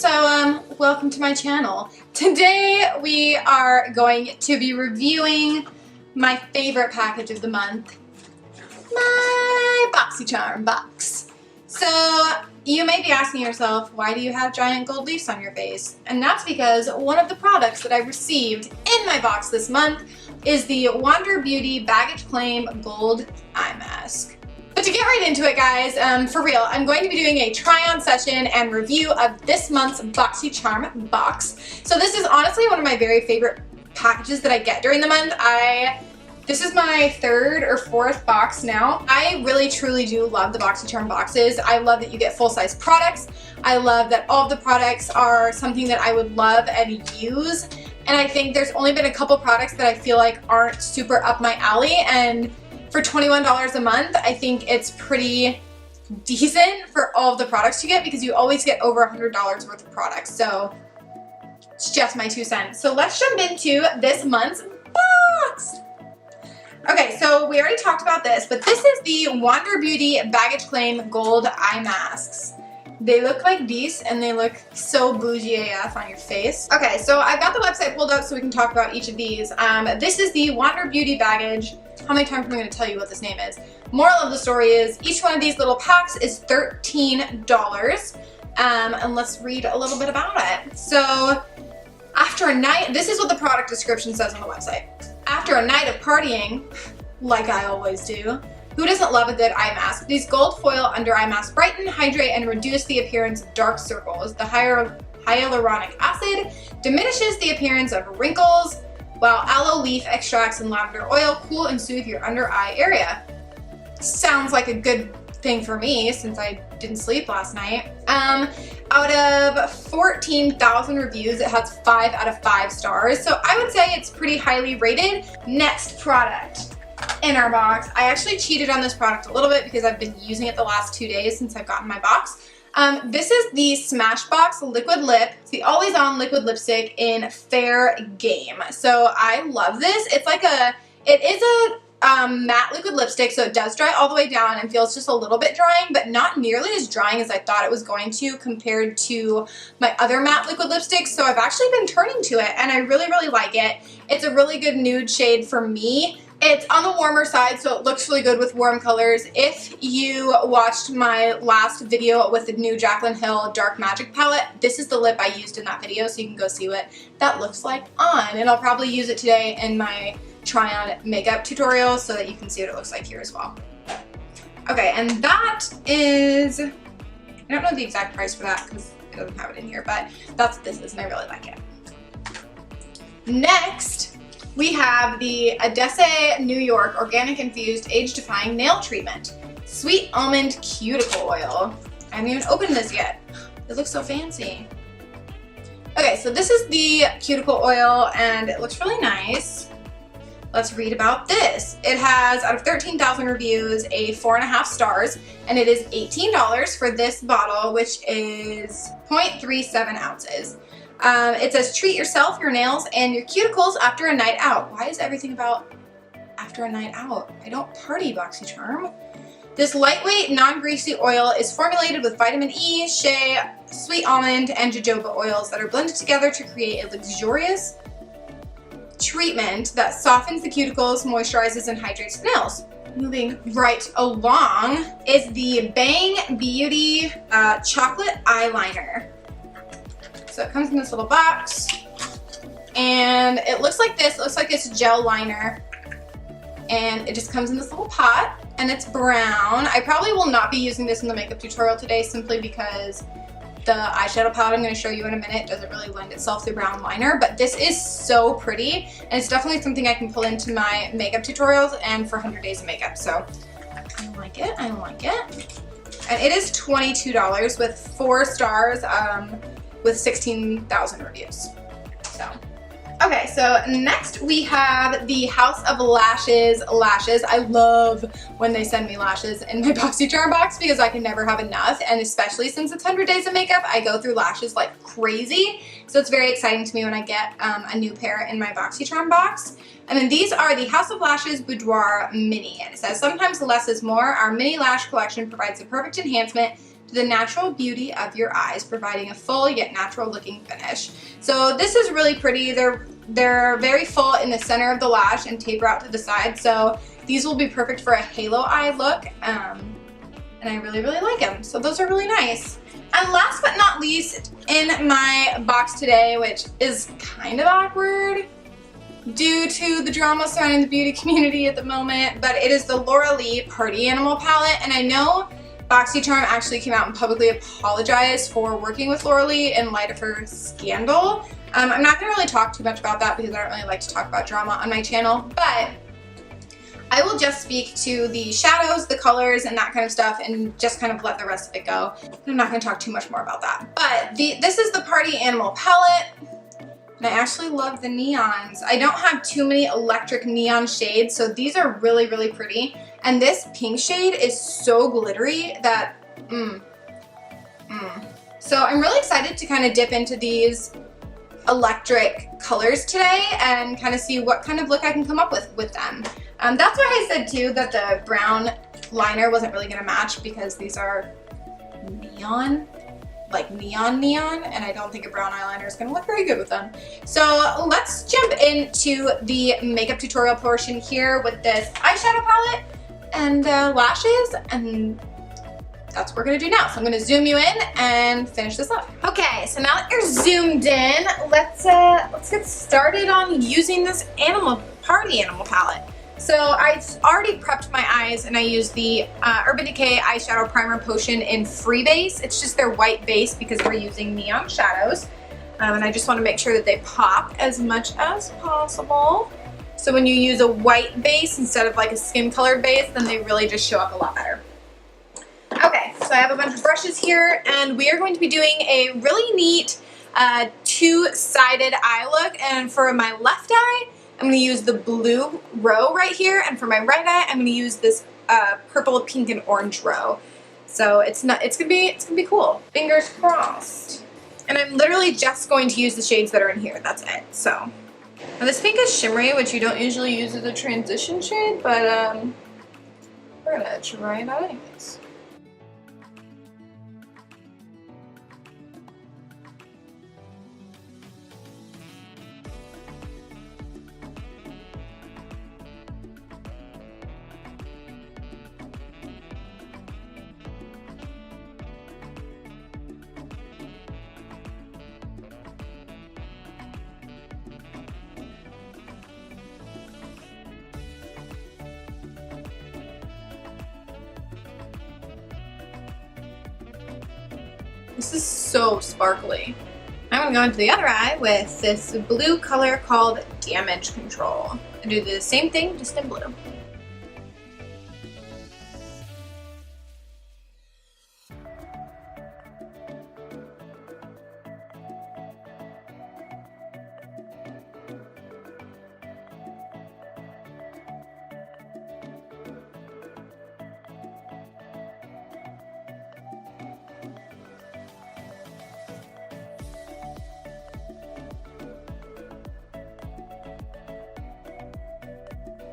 Welcome to my channel. Today we are going to be reviewing my favorite package of the month, my Boxycharm box. So you may be asking yourself, why do you have giant gold leaves on your face? And that's because one of the products that I received in my box this month is the Wander Beauty Baggage Claim Gold Eye Mask. But to get right into it, guys, for real, I'm going to be doing a try-on session and review of this month's Boxycharm box. So this is honestly one of my very favorite packages that I get during the month. This is my third or fourth box now. I really truly do love the Boxycharm boxes. I love that you get full-size products. I love that all of the products are something that I would love and use. And I think there's only been a couple products that I feel like aren't super up my alley, and for $21 a month, I think it's pretty decent for all of the products you get because you always get over $100 worth of products. So it's just my 2 cents. So let's jump into this month's box. Okay, so we already talked about this, but this is the Wander Beauty Baggage Claim Gold Eye Masks. They look like these and they look so bougie AF on your face. Okay, so I've got the website pulled up so we can talk about each of these. This is the Wander Beauty Baggage. How many times am I going to tell you what this name is? Moral of the story is each one of these little packs is $13. And let's read a little bit about it. So after a night, this is what the product description says on the website. After a night of partying, like I always do, who doesn't love a good eye mask? These gold foil under eye masks brighten, hydrate, and reduce the appearance of dark circles. The hyaluronic acid diminishes the appearance of wrinkles, while aloe leaf extracts and lavender oil cool and soothe your under eye area. Sounds like a good thing for me since I didn't sleep last night. Out of 14,000 reviews, it has 5 out of 5 stars. So I would say it's pretty highly rated. Next product in our box. I actually cheated on this product a little bit because I've been using it the last 2 days since I've gotten my box. This is the Smashbox Liquid Lip. It's the always on liquid lipstick in Fair Game. So I love this. It is a matte liquid lipstick, so it does dry all the way down and feels just a little bit drying, but not nearly as drying as I thought it was going to compared to my other matte liquid lipsticks. So I've actually been turning to it and I really, really like it. It's a really good nude shade for me. It's on the warmer side, so it looks really good with warm colors. If you watched my last video with the new Jaclyn Hill Dark Magic palette, this is the lip I used in that video, so you can go see what that looks like on. And I'll probably use it today in my try-on makeup tutorial so that you can see what it looks like here as well. Okay, and that is, I don't know the exact price for that because it doesn't have it in here, but that's what this is and I really like it. Next, we have the Adesse New York Organic Infused Age-Defying Nail Treatment. Sweet Almond Cuticle Oil. I haven't even opened this yet. It looks so fancy. Okay, so this is the cuticle oil and it looks really nice. Let's read about this. It has, out of 13,000 reviews, a 4.5 stars, and it is $18 for this bottle, which is 0.37 ounces. It says, treat yourself, your nails, and your cuticles after a night out. Why is everything about after a night out? I don't party, Boxycharm. This lightweight, non-greasy oil is formulated with vitamin E, shea, sweet almond, and jojoba oils that are blended together to create a luxurious treatment that softens the cuticles, moisturizes, and hydrates the nails. Moving right along is the Bang Beauty Chocolate Eyeliner. So it comes in this little box, and it looks like this. It looks like it's a gel liner, and it just comes in this little pot, and it's brown. I probably will not be using this in the makeup tutorial today simply because the eyeshadow palette I'm going to show you in a minute doesn't really lend itself to brown liner, but this is so pretty, and it's definitely something I can pull into my makeup tutorials and for 100 days of makeup. So I like it. I like it. And it is $22 with 4 stars. With 16,000 reviews. So, okay, so next we have the House of Lashes lashes. I love when they send me lashes in my Boxycharm box because I can never have enough, and especially since it's 100 days of makeup, I go through lashes like crazy. So it's very exciting to me when I get a new pair in my Boxycharm box. And then these are the House of Lashes Boudoir Mini, and it says, sometimes less is more. Our mini lash collection provides the perfect enhancement to the natural beauty of your eyes, providing a full yet natural looking finish. So this is really pretty. They're very full in the center of the lash and taper out to the side. So these will be perfect for a halo eye look. And I really, really like them. So those are really nice. And last but not least in my box today, which is kind of awkward due to the drama surrounding the beauty community at the moment, but it is the Laura Lee Party Animal palette. And I know Boxycharm actually came out and publicly apologized for working with Laura Lee in light of her scandal. I'm not gonna really talk too much about that because I don't really like to talk about drama on my channel, but I will just speak to the shadows, the colors, and that kind of stuff, and just kind of let the rest of it go. I'm not gonna talk too much more about that. But this is the Party Animal palette. And I actually love the neons. I don't have too many electric neon shades, so these are really, really pretty. And this pink shade is so glittery that, So I'm really excited to kind of dip into these electric colors today and kind of see what kind of look I can come up with them. That's why I said too that the brown liner wasn't really gonna match because these are neon. Like neon, and I don't think a brown eyeliner is going to look very good with them. So let's jump into the makeup tutorial portion here with this eyeshadow palette and lashes, and that's what we're going to do now. So I'm going to zoom you in and finish this up. Okay, so now that you're zoomed in, let's get started on using this Party Animal palette. So I've already prepped my eyes and I used the Urban Decay Eyeshadow Primer Potion in Free Base. It's just their white base because we're using neon shadows. And I just want to make sure that they pop as much as possible. So when you use a white base instead of like a skin colored base, then they really just show up a lot better. Okay, so I have a bunch of brushes here and we are going to be doing a really neat two-sided eye look. And for my left eye, I'm going to use the blue row right here, and for my right eye, I'm going to use this purple, pink, and orange row. So it's gonna be cool. Fingers crossed. And I'm literally just going to use the shades that are in here. That's it. So now this pink is shimmery, which you don't usually use as a transition shade, but we're gonna try it out anyways. This is so sparkly. I'm gonna go into the other eye with this blue color called Damage Control. And do the same thing, just in blue.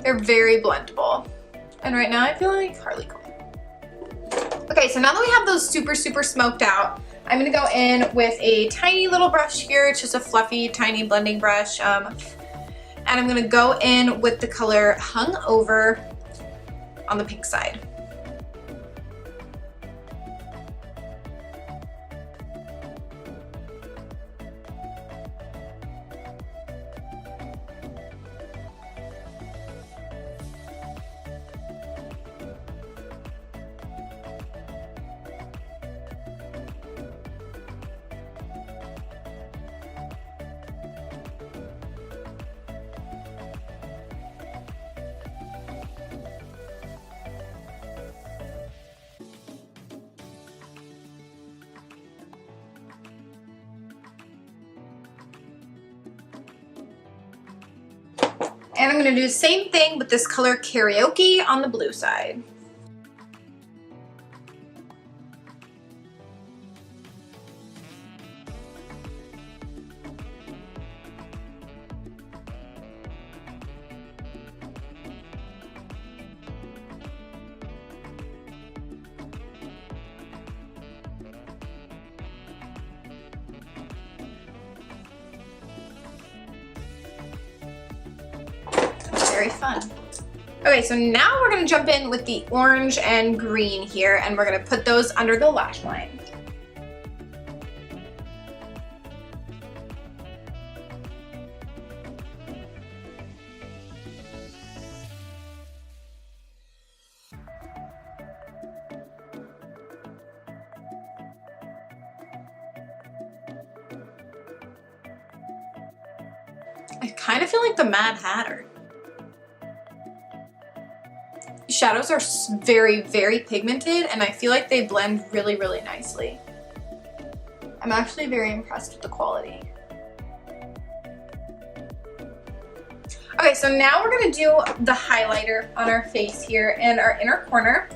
They're very blendable. And right now I feel like Harley Quinn. Okay, so now that we have those super smoked out, I'm gonna go in with a tiny little brush here. It's just a fluffy, tiny blending brush. And I'm gonna go in with the color Hung Over on the pink side. And I'm going to do the same thing with this color Karaoke on the blue side. very fun. Okay, so now we're gonna jump in with the orange and green here, and we're gonna put those under the lash line. I kind of feel like the Mad Hatter. Shadows are very, very pigmented, and I feel like they blend really, really nicely. I'm actually very impressed with the quality. Okay, so now we're gonna do the highlighter on our face here in our inner corner.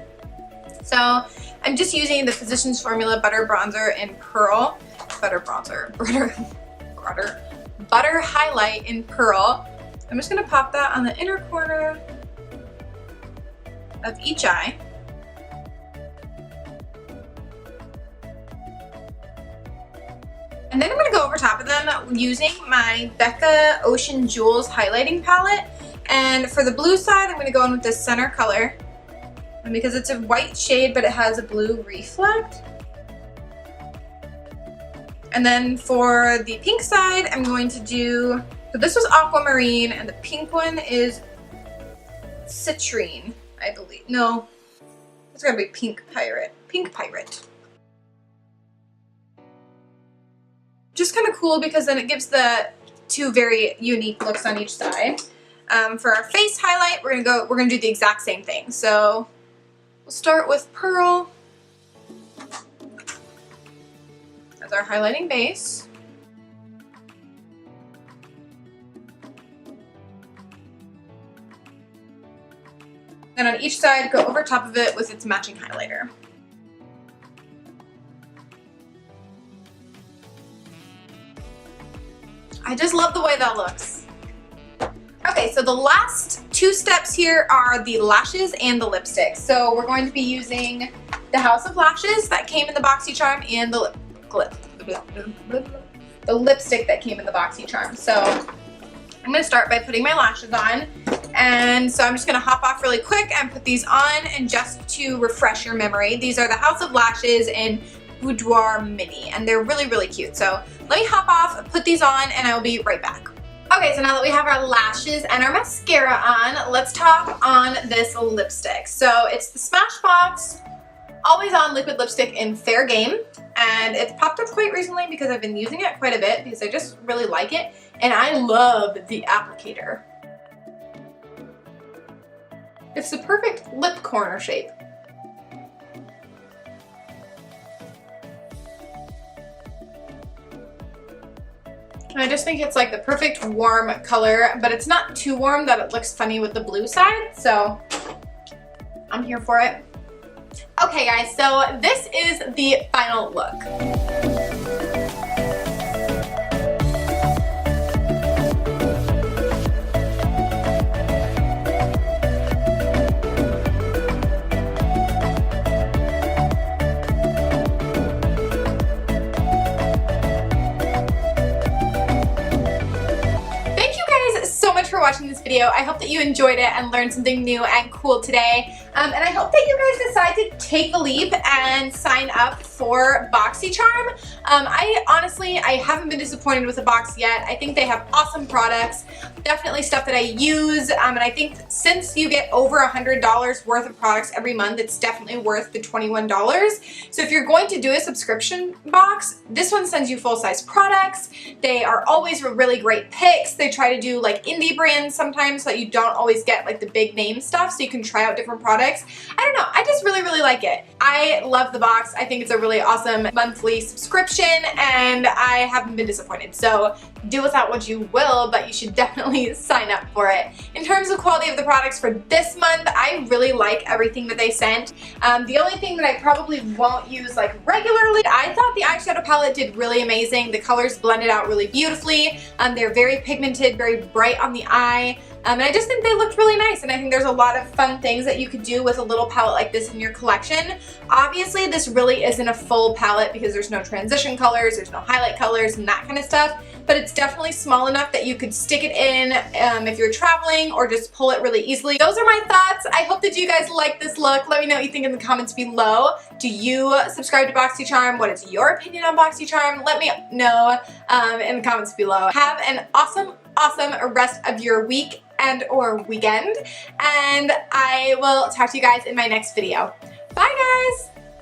So I'm just using the Physicians Formula Butter Bronzer in Pearl. Butter Highlight in Pearl. I'm just gonna pop that on the inner corner of each eye. And then I'm gonna go over top of them using my Becca Ocean Jewels highlighting palette. And for the blue side, I'm gonna go in with this center color. And because it's a white shade, but it has a blue reflect. And then for the pink side, I'm going to do, so this was Aquamarine, and the pink one is Citrine, I believe. No, it's gonna be Pink Pirate. Pink Pirate. Just kind of cool because then it gives the two very unique looks on each side. For our face highlight, we're gonna do the exact same thing. So we'll start with Pearl as our highlighting base. And on each side, go over top of it with its matching highlighter. I just love the way that looks. Okay, so the last two steps here are the lashes and the lipstick. So we're going to be using the House of Lashes that came in the Boxycharm and the lipstick that came in the Boxycharm. So I'm gonna start by putting my lashes on. And so I'm just gonna hop off really quick and put these on, and just to refresh your memory, these are the House of Lashes in Boudoir Mini, and they're really, really cute. So let me hop off, put these on, and I will be right back. Okay, so now that we have our lashes and our mascara on, let's talk on this lipstick. So it's the Smashbox Always On Liquid Lipstick in Fair Game, and it's popped up quite recently because I've been using it quite a bit because I just really like it, and I love the applicator. It's the perfect lip corner shape. I just think it's like the perfect warm color, but it's not too warm that it looks funny with the blue side, so I'm here for it. Okay guys, so this is the final look. For watching this video. I hope that you enjoyed it and learned something new and cool today. And I hope that you guys decide to take the leap and sign up for Boxycharm. I haven't been disappointed with the box yet. I think they have awesome products, definitely stuff that I use, and I think since you get over $100 worth of products every month, it's definitely worth the $21. So if you're going to do a subscription box, this one sends you full-size products. They are always really great picks. They try to do like indie brands sometimes so that you don't always get like the big name stuff, so you can try out different products. I don't know, I just really, really like it. I love the box. I think it's a really awesome monthly subscription, and I haven't been disappointed. So do with that what you will, but you should definitely sign up for it. In terms of quality of the products for this month, I really like everything that they sent. The only thing that I probably won't use like regularly, I thought the eyeshadow palette did really amazing. The colors blended out really beautifully. They're very pigmented, very bright on the eye. And I just think they looked really nice, and I think there's a lot of fun things that you could do with a little palette like this in your collection. Obviously, this really isn't a full palette because there's no transition colors, there's no highlight colors, and that kind of stuff, but it's definitely small enough that you could stick it in if you're traveling or just pull it really easily. Those are my thoughts. I hope that you guys like this look. Let me know what you think in the comments below. Do you subscribe to Boxycharm? What is your opinion on Boxycharm? Let me know in the comments below. Have an awesome rest of your week and or weekend, and I will talk to you guys in my next video. Bye guys!